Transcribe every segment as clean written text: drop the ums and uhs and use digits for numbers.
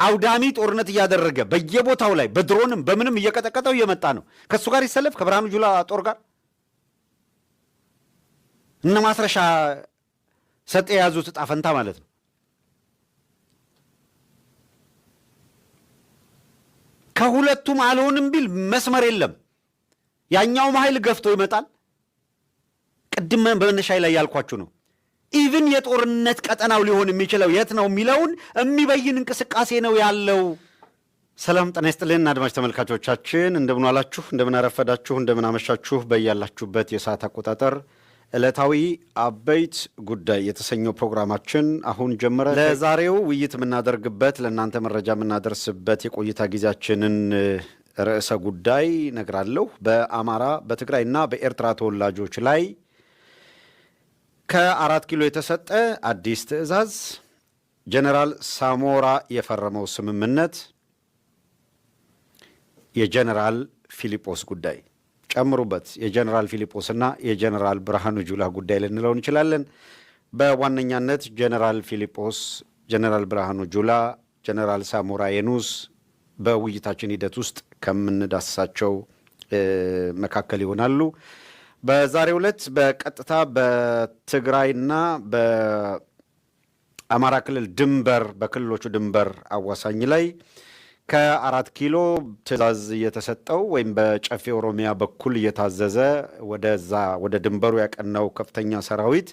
አውዳሚ ጦርነት እያደረገ በየቦታው ላይ በድሮንም በምንም እየቀጠቀጠው እየመጣ ነው። ከሱ ጋር ይሰለፍ ከብርሃኑ ጁላ ጦር ጋር እነ ማስረሻ ሰጥ የያዙት ዕጣ ፈንታ ማለት ነው። ከሁለቱም አልሆንም ቢል መስመር የለም። ያኛውም ኃይል ገፍቶ ይመጣል። ቅድም በመነሻዬ ላይ ያልኳችሁ ነው። ኢቭን የጦርነት ቀጠናው ሊሆን የሚችለው የት ነው የሚለውን የሚበይን እንቅስቃሴ ነው ያለው። ሰላም ጤና ይስጥልን አድማጭ ተመልካቾቻችን፣ እንደምን ዋላችሁ፣ እንደምን አረፈዳችሁ፣ እንደምን አመሻችሁ። በያላችሁበት የሰዓት አቆጣጠር ዕለታዊ አበይት ጉዳይ የተሰኘው ፕሮግራማችን አሁን ጀመረ። ለዛሬው ውይይት የምናደርግበት ለእናንተ መረጃ የምናደርስበት የቆይታ ጊዜያችንን ርዕሰ ጉዳይ ነግራለሁ። በአማራ በትግራይና በኤርትራ ተወላጆች ላይ ከ4 ኪሎ የተሰጠ አዲስ ትዕዛዝ፣ ጀነራል ሳሞራ የፈረመው ስምምነት፣ የጀነራል ፊሊጶስ ጉዳይ ጨምሩበት። የጀነራል ፊሊጶስና የጀነራል ብርሃኑ ጁላ ጉዳይ ልንለው እንችላለን። በዋነኛነት ጀነራል ፊሊጶስ፣ ጀነራል ብርሃኑ ጁላ፣ ጀነራል ሳሞራ የኑስ በውይይታችን ሂደት ውስጥ ከምንዳስሳቸው መካከል ይሆናሉ። በዛሬው ዕለት በቀጥታ በትግራይና በአማራ ክልል ድንበር በክልሎቹ ድንበር አዋሳኝ ላይ ከ4 ኪሎ ትዕዛዝ እየተሰጠው ወይም በጨፌ ኦሮሚያ በኩል እየታዘዘ ወደ ድንበሩ ያቀናው ከፍተኛ ሰራዊት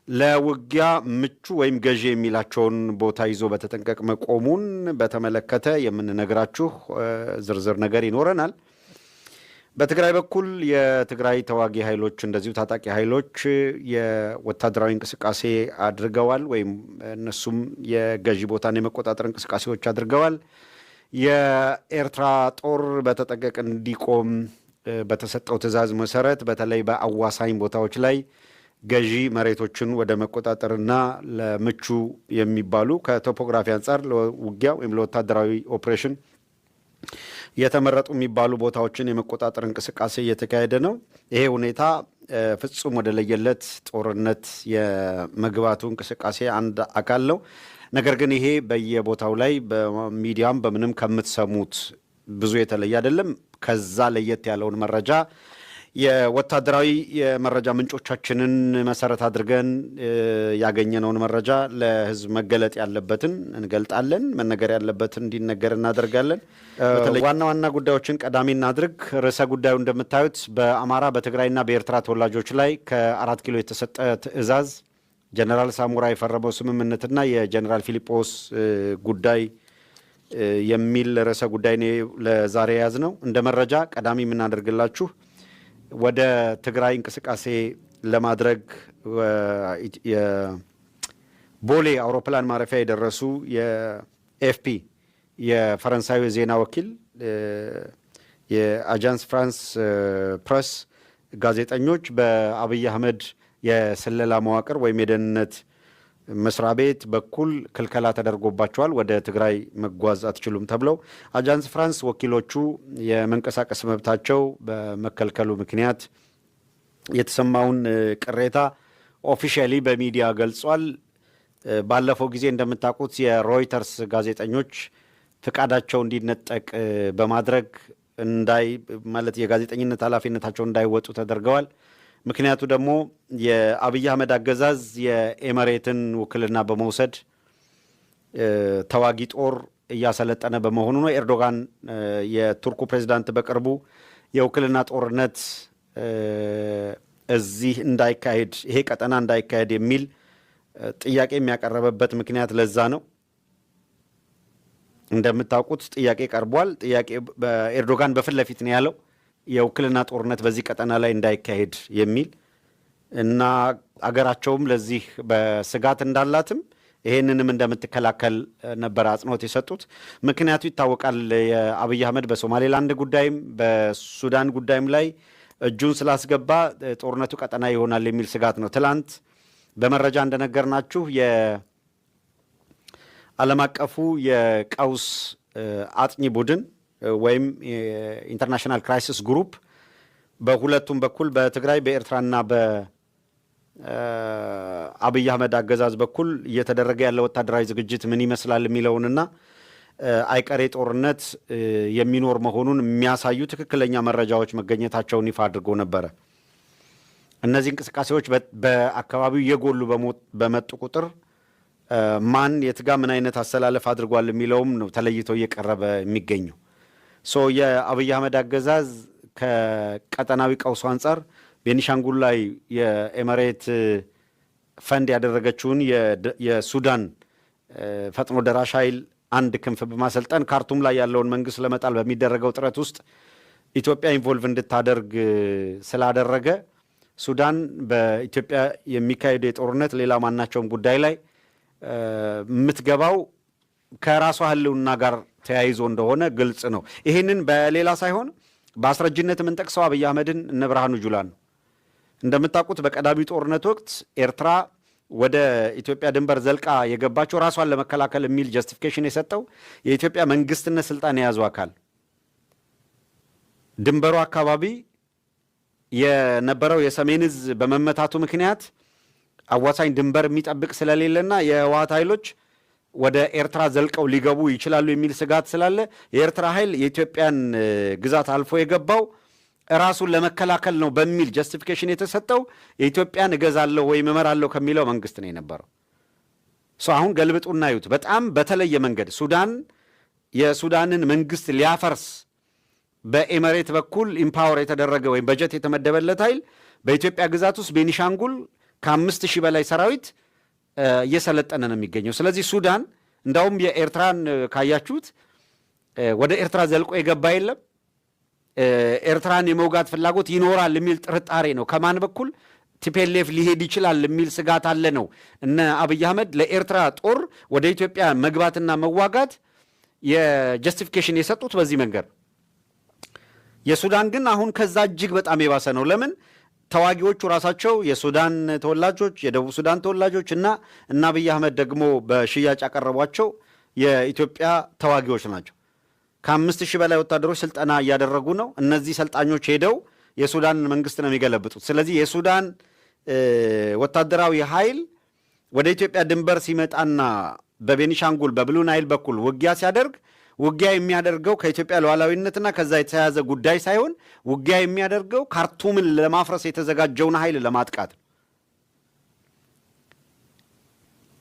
ለውጊያ ምቹ ወይም ገዢ የሚላቸውን ቦታ ይዞ በተጠንቀቅ መቆሙን በተመለከተ የምንነግራችሁ ዝርዝር ነገር ይኖረናል። በትግራይ በኩል የትግራይ ተዋጊ ኃይሎች እንደዚሁ ታጣቂ ኃይሎች የወታደራዊ እንቅስቃሴ አድርገዋል፣ ወይም እነሱም የገዢ ቦታን የመቆጣጠር እንቅስቃሴዎች አድርገዋል። የኤርትራ ጦር በተጠንቀቅ እንዲቆም በተሰጠው ትዕዛዝ መሰረት በተለይ በአዋሳኝ ቦታዎች ላይ ገዢ መሬቶችን ወደ መቆጣጠርና ለምቹ የሚባሉ ከቶፖግራፊ አንጻር ለውጊያ ወይም ለወታደራዊ ኦፕሬሽን የተመረጡ የሚባሉ ቦታዎችን የመቆጣጠር እንቅስቃሴ እየተካሄደ ነው። ይሄ ሁኔታ ፍጹም ወደ ለየለት ጦርነት የመግባቱ እንቅስቃሴ አንድ አካል ነው። ነገር ግን ይሄ በየቦታው ላይ በሚዲያም በምንም ከምትሰሙት ብዙ የተለየ አይደለም። ከዛ ለየት ያለውን መረጃ የወታደራዊ የመረጃ ምንጮቻችንን መሰረት አድርገን ያገኘነውን መረጃ ለሕዝብ መገለጥ ያለበትን እንገልጣለን፣ መነገር ያለበትን እንዲነገር እናደርጋለን። ዋና ዋና ጉዳዮችን ቀዳሚ እናድርግ። ርዕሰ ጉዳዩ እንደምታዩት በአማራ በትግራይና በኤርትራ ተወላጆች ላይ ከ4 ኪሎ የተሰጠ ትዕዛዝ፣ ጀነራል ሳሞራ የፈረመው ስምምነትና የጀነራል ፊሊጶስ ጉዳይ የሚል ርዕሰ ጉዳይ ለዛሬ የያዝ ነው። እንደ መረጃ ቀዳሚ የምናደርግላችሁ ወደ ትግራይ እንቅስቃሴ ለማድረግ የቦሌ አውሮፕላን ማረፊያ የደረሱ የኤፍፒ የፈረንሳዊ ዜና ወኪል የአጃንስ ፍራንስ ፕሬስ ጋዜጠኞች በአብይ አህመድ የስለላ መዋቅር ወይም የደህንነት መስሪያ ቤት በኩል ክልከላ ተደርጎባቸዋል። ወደ ትግራይ መጓዝ አትችሉም ተብለው አጃንስ ፍራንስ ወኪሎቹ የመንቀሳቀስ መብታቸው በመከልከሉ ምክንያት የተሰማውን ቅሬታ ኦፊሻሊ በሚዲያ ገልጿል። ባለፈው ጊዜ እንደምታውቁት የሮይተርስ ጋዜጠኞች ፍቃዳቸው እንዲነጠቅ በማድረግ ማለት የጋዜጠኝነት ኃላፊነታቸው እንዳይወጡ ተደርገዋል። ምክንያቱ ደግሞ የአብይ አህመድ አገዛዝ የኤመሬትን ውክልና በመውሰድ ተዋጊ ጦር እያሰለጠነ በመሆኑ ነው። ኤርዶጋን የቱርኩ ፕሬዚዳንት በቅርቡ የውክልና ጦርነት እዚህ እንዳይካሄድ ይሄ ቀጠና እንዳይካሄድ የሚል ጥያቄ የሚያቀረበበት ምክንያት ለዛ ነው። እንደምታውቁት ጥያቄ ቀርቧል። ጥያቄ በኤርዶጋን በፊት ለፊት ነው ያለው የውክልና ጦርነት በዚህ ቀጠና ላይ እንዳይካሄድ የሚል እና አገራቸውም ለዚህ በስጋት እንዳላትም ይሄንንም እንደምትከላከል ነበር አጽንኦት የሰጡት። ምክንያቱ ይታወቃል። የአብይ አህመድ በሶማሌላንድ ጉዳይም በሱዳን ጉዳይም ላይ እጁን ስላስገባ ጦርነቱ ቀጠና ይሆናል የሚል ስጋት ነው። ትላንት በመረጃ እንደነገርናችሁ የዓለም አቀፉ የቀውስ አጥኚ ቡድን ወይም ኢንተርናሽናል ክራይሲስ ግሩፕ በሁለቱም በኩል በትግራይ በኤርትራና በአብይ አህመድ አገዛዝ በኩል እየተደረገ ያለ ወታደራዊ ዝግጅት ምን ይመስላል የሚለውንና አይቀሬ ጦርነት የሚኖር መሆኑን የሚያሳዩ ትክክለኛ መረጃዎች መገኘታቸውን ይፋ አድርጎ ነበረ። እነዚህ እንቅስቃሴዎች በአካባቢው እየጎሉ በመጡ ቁጥር ማን የትጋ ምን አይነት አሰላለፍ አድርጓል የሚለውም ነው ተለይቶ እየቀረበ የሚገኘው። የአብይ አህመድ አገዛዝ ከቀጠናዊ ቀውሱ አንጻር ቤኒሻንጉል ላይ የኤመሬት ፈንድ ያደረገችውን የሱዳን ፈጥኖ ደራሽ ኃይል አንድ ክንፍ በማሰልጠን ካርቱም ላይ ያለውን መንግስት ለመጣል በሚደረገው ጥረት ውስጥ ኢትዮጵያ ኢንቮልቭ እንድታደርግ ስላደረገ ሱዳን በኢትዮጵያ የሚካሄደው የጦርነት ሌላ ማናቸውም ጉዳይ ላይ የምትገባው ከራሷ ህልውና ጋር ተያይዞ እንደሆነ ግልጽ ነው። ይህንን በሌላ ሳይሆን በአስረጅነት የምንጠቅሰው አብይ አህመድን እነ ብርሃኑ ጁላን ነው። እንደምታውቁት በቀዳሚው ጦርነት ወቅት ኤርትራ ወደ ኢትዮጵያ ድንበር ዘልቃ የገባቸው ራሷን ለመከላከል የሚል ጀስቲፊኬሽን የሰጠው የኢትዮጵያ መንግስትነት ስልጣን የያዙ አካል ድንበሩ አካባቢ የነበረው የሰሜን ዕዝ በመመታቱ ምክንያት አዋሳኝ ድንበር የሚጠብቅ ስለሌለና የህወሓት ኃይሎች ወደ ኤርትራ ዘልቀው ሊገቡ ይችላሉ የሚል ስጋት ስላለ የኤርትራ ኃይል የኢትዮጵያን ግዛት አልፎ የገባው ራሱን ለመከላከል ነው በሚል ጀስቲፊኬሽን የተሰጠው የኢትዮጵያን እገዛለሁ ወይም እመራለሁ ከሚለው መንግስት ነው የነበረው። አሁን ገልብጡና እዩት። በጣም በተለየ መንገድ የሱዳንን መንግስት ሊያፈርስ በኤመሬት በኩል ኢምፓወር የተደረገ ወይም በጀት የተመደበለት ኃይል በኢትዮጵያ ግዛት ውስጥ ቤኒሻንጉል ከ5000 በላይ ሰራዊት እየሰለጠነ ነው የሚገኘው። ስለዚህ ሱዳን እንዳውም የኤርትራን ካያችሁት ወደ ኤርትራ ዘልቆ የገባ የለም። ኤርትራን የመውጋት ፍላጎት ይኖራል የሚል ጥርጣሬ ነው። ከማን በኩል ቲፒኤልኤፍ ሊሄድ ይችላል የሚል ስጋት አለ ነው እነ አብይ አህመድ ለኤርትራ ጦር ወደ ኢትዮጵያ መግባትና መዋጋት የጀስቲፊኬሽን የሰጡት በዚህ መንገድ። የሱዳን ግን አሁን ከዛ እጅግ በጣም የባሰ ነው። ለምን? ተዋጊዎቹ ራሳቸው የሱዳን ተወላጆች፣ የደቡብ ሱዳን ተወላጆች እና አብይ አህመድ ደግሞ በሽያጭ ያቀረቧቸው የኢትዮጵያ ተዋጊዎች ናቸው። ከ5000 በላይ ወታደሮች ስልጠና እያደረጉ ነው። እነዚህ ሰልጣኞች ሄደው የሱዳን መንግስት ነው የሚገለብጡት። ስለዚህ የሱዳን ወታደራዊ ኃይል ወደ ኢትዮጵያ ድንበር ሲመጣና በቤኒሻንጉል በብሉ ናይል በኩል ውጊያ ሲያደርግ ውጊያ የሚያደርገው ከኢትዮጵያ ሉዓላዊነትና ከዛ የተያያዘ ጉዳይ ሳይሆን ውጊያ የሚያደርገው ካርቱምን ለማፍረስ የተዘጋጀውን ኃይል ለማጥቃት ነው።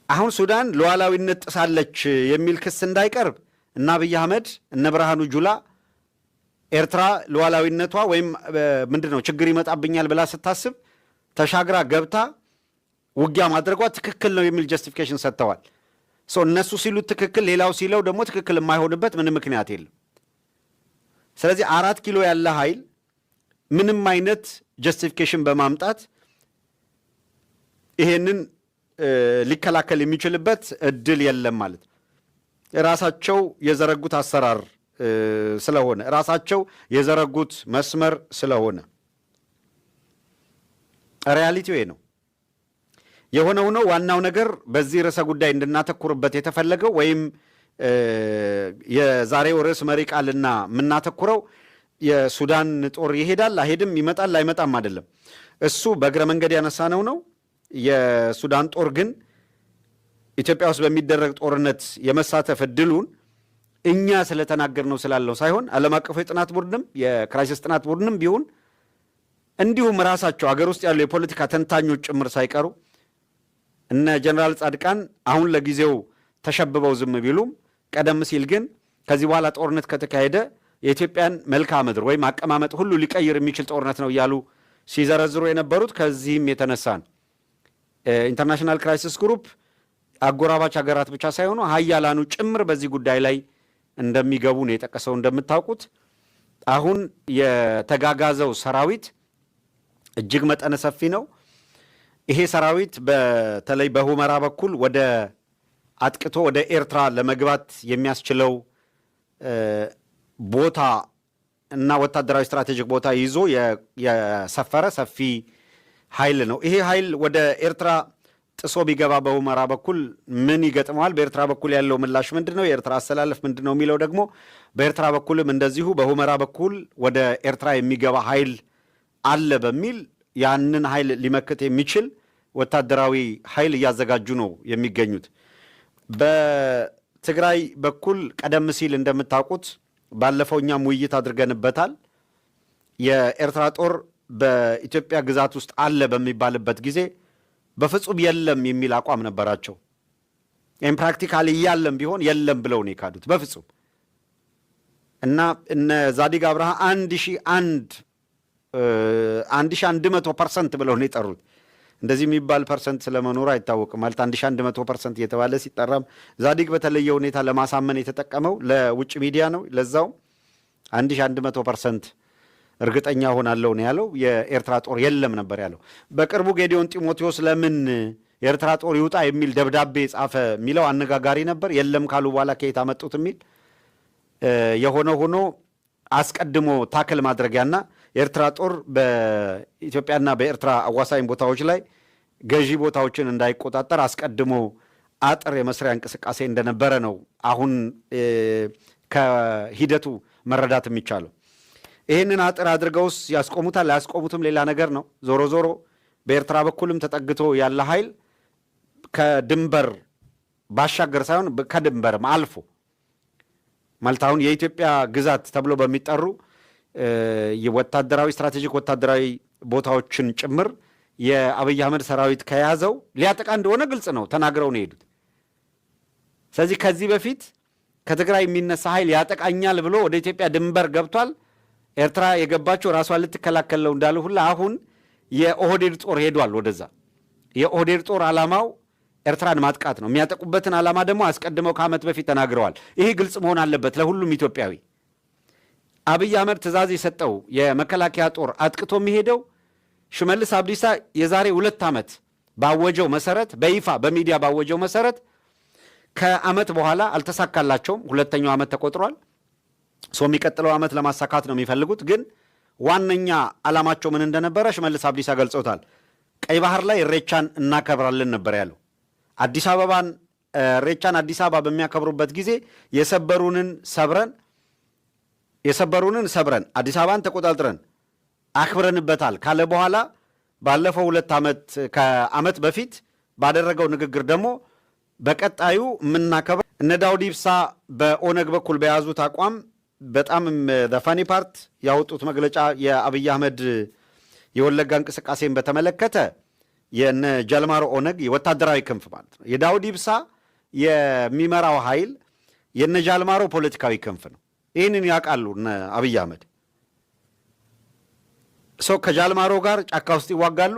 አሁን ሱዳን ሉዓላዊነት ጥሳለች የሚል ክስ እንዳይቀርብ እና አብይ አህመድ እነ ብርሃኑ ጁላ ኤርትራ ሉዓላዊነቷ ወይም ምንድነው ችግር ይመጣብኛል ብላ ስታስብ ተሻግራ ገብታ ውጊያ ማድረጓ ትክክል ነው የሚል ጀስቲፊኬሽን ሰጥተዋል። እነሱ ሲሉት ትክክል፣ ሌላው ሲለው ደግሞ ትክክል የማይሆንበት ምንም ምክንያት የለም። ስለዚህ 4 ኪሎ ያለ ኃይል ምንም አይነት ጀስቲፊኬሽን በማምጣት ይሄንን ሊከላከል የሚችልበት እድል የለም ማለት ነው። ራሳቸው የዘረጉት አሰራር ስለሆነ ራሳቸው የዘረጉት መስመር ስለሆነ ሪያሊቲው ነው። የሆነው ነው። ዋናው ነገር በዚህ ርዕሰ ጉዳይ እንድናተኩርበት የተፈለገው ወይም የዛሬው ርዕስ መሪ ቃልና የምናተኩረው የሱዳን ጦር ይሄዳል አይሄድም፣ ይመጣል አይመጣም አይደለም። እሱ በእግረ መንገድ ያነሳነው ነው። የሱዳን ጦር ግን ኢትዮጵያ ውስጥ በሚደረግ ጦርነት የመሳተፍ እድሉን እኛ ስለተናገርነው ስላለው ሳይሆን ዓለም አቀፉ የጥናት ቡድንም የክራይሲስ ጥናት ቡድንም ቢሆን እንዲሁም ራሳቸው አገር ውስጥ ያሉ የፖለቲካ ተንታኞች ጭምር ሳይቀሩ እነ ጀነራል ጻድቃን አሁን ለጊዜው ተሸብበው ዝም ቢሉም ቀደም ሲል ግን ከዚህ በኋላ ጦርነት ከተካሄደ የኢትዮጵያን መልክዓ ምድር ወይም አቀማመጥ ሁሉ ሊቀይር የሚችል ጦርነት ነው እያሉ ሲዘረዝሩ የነበሩት ከዚህም የተነሳ ነው። ኢንተርናሽናል ክራይሲስ ግሩፕ አጎራባች ሀገራት ብቻ ሳይሆኑ ሀያላኑ ጭምር በዚህ ጉዳይ ላይ እንደሚገቡ ነው የጠቀሰው። እንደምታውቁት አሁን የተጋጋዘው ሰራዊት እጅግ መጠነ ሰፊ ነው። ይሄ ሰራዊት በተለይ በሁመራ በኩል ወደ አጥቅቶ ወደ ኤርትራ ለመግባት የሚያስችለው ቦታ እና ወታደራዊ ስትራቴጂክ ቦታ ይዞ የሰፈረ ሰፊ ኃይል ነው። ይሄ ኃይል ወደ ኤርትራ ጥሶ ቢገባ በሁመራ በኩል ምን ይገጥመዋል? በኤርትራ በኩል ያለው ምላሽ ምንድን ነው? የኤርትራ አሰላለፍ ምንድን ነው የሚለው ደግሞ በኤርትራ በኩልም እንደዚሁ በሁመራ በኩል ወደ ኤርትራ የሚገባ ኃይል አለ በሚል ያንን ኃይል ሊመክት የሚችል ወታደራዊ ኃይል እያዘጋጁ ነው የሚገኙት። ትግራይ በኩል ቀደም ሲል እንደምታውቁት ባለፈው እኛም ውይይት አድርገንበታል። የኤርትራ ጦር በኢትዮጵያ ግዛት ውስጥ አለ በሚባልበት ጊዜ በፍጹም የለም የሚል አቋም ነበራቸው። ይህም ፕራክቲካሊ እያለም ቢሆን የለም ብለው ነው የካዱት በፍጹም። እና እነ ዛዲግ አብርሃ 1100% ብለው ነው የጠሩት። እንደዚህ የሚባል ፐርሰንት ስለመኖሩ አይታወቅም። ማለት 1100% እየተባለ ሲጠራም ዛዲግ በተለየ ሁኔታ ለማሳመን የተጠቀመው ለውጭ ሚዲያ ነው። ለዛው 1100% እርግጠኛ ሆናለሁ ነው ያለው። የኤርትራ ጦር የለም ነበር ያለው። በቅርቡ ጌዲዮን ጢሞቴዎስ ለምን የኤርትራ ጦር ይውጣ የሚል ደብዳቤ ጻፈ የሚለው አነጋጋሪ ነበር። የለም ካሉ በኋላ ከየት አመጡት የሚል የሆነ ሆኖ አስቀድሞ ታክል ማድረጊያና የኤርትራ ጦር በኢትዮጵያና በኤርትራ አዋሳኝ ቦታዎች ላይ ገዢ ቦታዎችን እንዳይቆጣጠር አስቀድሞ አጥር የመስሪያ እንቅስቃሴ እንደነበረ ነው አሁን ከሂደቱ መረዳት የሚቻለው። ይህንን አጥር አድርገውስ ያስቆሙታል አያስቆሙትም ሌላ ነገር ነው። ዞሮ ዞሮ በኤርትራ በኩልም ተጠግቶ ያለ ኃይል ከድንበር ባሻገር ሳይሆን ከድንበርም አልፎ ማለት አሁን የኢትዮጵያ ግዛት ተብሎ በሚጠሩ የወታደራዊ ስትራቴጂክ ወታደራዊ ቦታዎችን ጭምር የአብይ አህመድ ሰራዊት ከያዘው ሊያጠቃ እንደሆነ ግልጽ ነው፣ ተናግረው ነው የሄዱት። ስለዚህ ከዚህ በፊት ከትግራይ የሚነሳ ኃይል ያጠቃኛል ብሎ ወደ ኢትዮጵያ ድንበር ገብቷል። ኤርትራ የገባቸው ራሷን ልትከላከለው እንዳለ ሁላ አሁን የኦህዴድ ጦር ሄዷል ወደዛ። የኦህዴድ ጦር ዓላማው ኤርትራን ማጥቃት ነው። የሚያጠቁበትን ዓላማ ደግሞ አስቀድመው ከዓመት በፊት ተናግረዋል። ይህ ግልጽ መሆን አለበት ለሁሉም ኢትዮጵያዊ። አብይ አህመድ ትእዛዝ የሰጠው የመከላከያ ጦር አጥቅቶ የሚሄደው ሽመልስ አብዲሳ የዛሬ 2 ዓመት ባወጀው መሰረት በይፋ በሚዲያ ባወጀው መሰረት ከዓመት በኋላ አልተሳካላቸውም። 2ኛው ዓመት ተቆጥሯል። የሚቀጥለው ዓመት ለማሳካት ነው የሚፈልጉት። ግን ዋነኛ ዓላማቸው ምን እንደነበረ ሽመልስ አብዲሳ ገልጾታል። ቀይ ባህር ላይ ኢሬቻን እናከብራለን ነበር ያለው። አዲስ አበባን ኢሬቻን አዲስ አበባ በሚያከብሩበት ጊዜ የሰበሩንን ሰብረን አዲስ አበባን ተቆጣጥረን አክብረንበታል ካለ በኋላ ባለፈው 2 ዓመት ከዓመት በፊት ባደረገው ንግግር ደግሞ በቀጣዩ የምናከብረው እነ ዳውድ ኢብሳ በኦነግ በኩል በያዙት አቋም በጣም ዘፋኒ ፓርት ያወጡት መግለጫ የአብይ አህመድ የወለጋ እንቅስቃሴን በተመለከተ የነ ጃልማሮ ኦነግ የወታደራዊ ክንፍ ማለት ነው። የዳውድ ኢብሳ የሚመራው ኃይል የነ ጃልማሮ ፖለቲካዊ ክንፍ ነው። ይህንን ያውቃሉ እነ አብይ አህመድ። ከጃልማሮ ጋር ጫካ ውስጥ ይዋጋሉ፣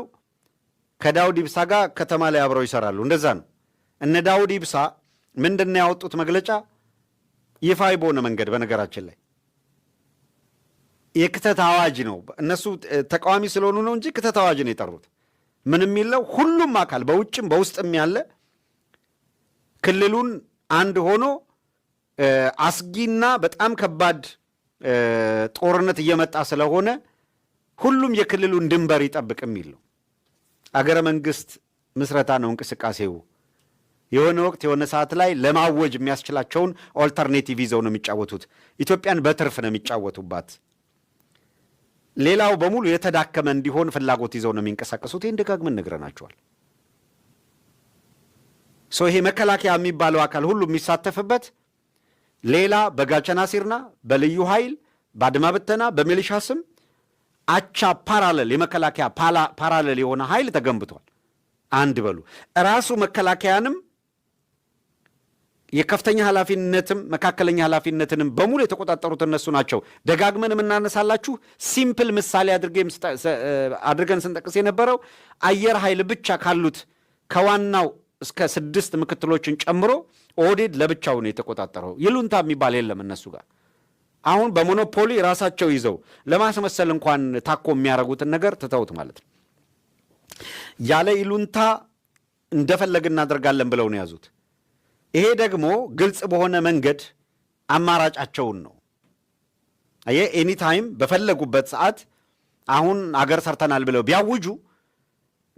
ከዳውድ ኢብሳ ጋር ከተማ ላይ አብረው ይሰራሉ። እንደዛ ነው። እነ ዳውድ ኢብሳ ምንድነው ያወጡት መግለጫ? ይፋዊ በሆነ መንገድ በነገራችን ላይ የክተት አዋጅ ነው። እነሱ ተቃዋሚ ስለሆኑ ነው እንጂ ክተት አዋጅ ነው የጠሩት። ምን የሚለው ሁሉም አካል በውጭም በውስጥም ያለ ክልሉን አንድ ሆኖ አስጊና በጣም ከባድ ጦርነት እየመጣ ስለሆነ ሁሉም የክልሉን ድንበር ይጠብቅ የሚል ነው። አገረ መንግስት ምስረታ ነው እንቅስቃሴው። የሆነ ወቅት የሆነ ሰዓት ላይ ለማወጅ የሚያስችላቸውን ኦልተርኔቲቭ ይዘው ነው የሚጫወቱት። ኢትዮጵያን በትርፍ ነው የሚጫወቱባት። ሌላው በሙሉ የተዳከመ እንዲሆን ፍላጎት ይዘው ነው የሚንቀሳቀሱት። ይህን ደጋግመን ነግረናቸዋል። ይሄ መከላከያ የሚባለው አካል ሁሉ የሚሳተፍበት ሌላ በጋቸና ሲርና በልዩ ኃይል በአድማ ብተና በሚሊሻ ስም አቻ ፓራለል የመከላከያ ፓራለል የሆነ ኃይል ተገንብቷል። አንድ በሉ ራሱ መከላከያንም የከፍተኛ ኃላፊነትም መካከለኛ ኃላፊነትንም በሙሉ የተቆጣጠሩት እነሱ ናቸው። ደጋግመን የምናነሳላችሁ ሲምፕል ምሳሌ አድርገን ስንጠቅስ የነበረው አየር ኃይል ብቻ ካሉት ከዋናው እስከ 6 ምክትሎችን ጨምሮ ኦህዴድ ለብቻው ነው የተቆጣጠረው። ይሉንታ የሚባል የለም እነሱ ጋር። አሁን በሞኖፖሊ ራሳቸው ይዘው ለማስመሰል እንኳን ታኮ የሚያደርጉትን ነገር ትተውት ማለት ነው። ያለ ይሉንታ እንደፈለግን እናደርጋለን ብለው ነው ያዙት። ይሄ ደግሞ ግልጽ በሆነ መንገድ አማራጫቸውን ነው። ኤኒ ታይም በፈለጉበት ሰዓት አሁን አገር ሰርተናል ብለው ቢያውጁ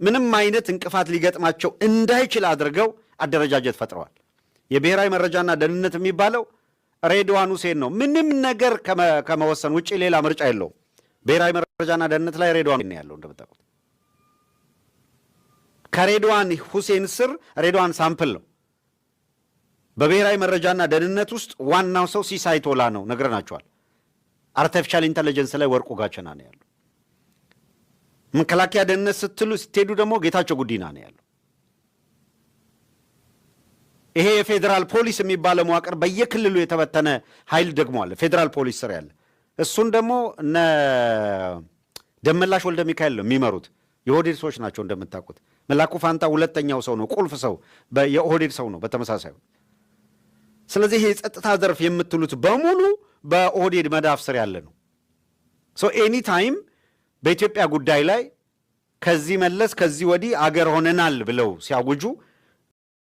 ምንም አይነት እንቅፋት ሊገጥማቸው እንዳይችል አድርገው አደረጃጀት ፈጥረዋል። የብሔራዊ መረጃና ደህንነት የሚባለው ሬድዋን ሁሴን ነው። ምንም ነገር ከመወሰን ውጪ ሌላ ምርጫ የለውም። ብሔራዊ መረጃና ደህንነት ላይ ሬድዋን ነው ያለው እንደምታውቁት። ከሬድዋን ሁሴን ስር ሬድዋን ሳምፕል ነው። በብሔራዊ መረጃና ደህንነት ውስጥ ዋናው ሰው ሲሳይ ቶላ ነው፣ ነግረናቸዋል። አርቲፊሻል ኢንተለጀንስ ላይ ወርቁ ጋቸና ነው ያለው። መከላከያ ደህንነት ስትሄዱ ደግሞ ጌታቸው ጉዲና ነው ያለው። ይሄ የፌዴራል ፖሊስ የሚባለው መዋቅር በየክልሉ የተበተነ ኃይል ደግሞ አለ፣ ፌዴራል ፖሊስ ስር ያለ። እሱን ደግሞ እነ ደመላሽ ወልደ ሚካኤል ነው የሚመሩት። የኦህዴድ ሰዎች ናቸው እንደምታውቁት። መላኩ ፋንታ ሁለተኛው ሰው ነው፣ ቁልፍ ሰው የኦህዴድ ሰው ነው በተመሳሳይ። ስለዚህ ይሄ የጸጥታ ዘርፍ የምትሉት በሙሉ በኦህዴድ መዳፍ ስር ያለ ነው። ኤኒ ታይም በኢትዮጵያ ጉዳይ ላይ ከዚህ መለስ ከዚህ ወዲህ አገር ሆነናል ብለው ሲያውጁ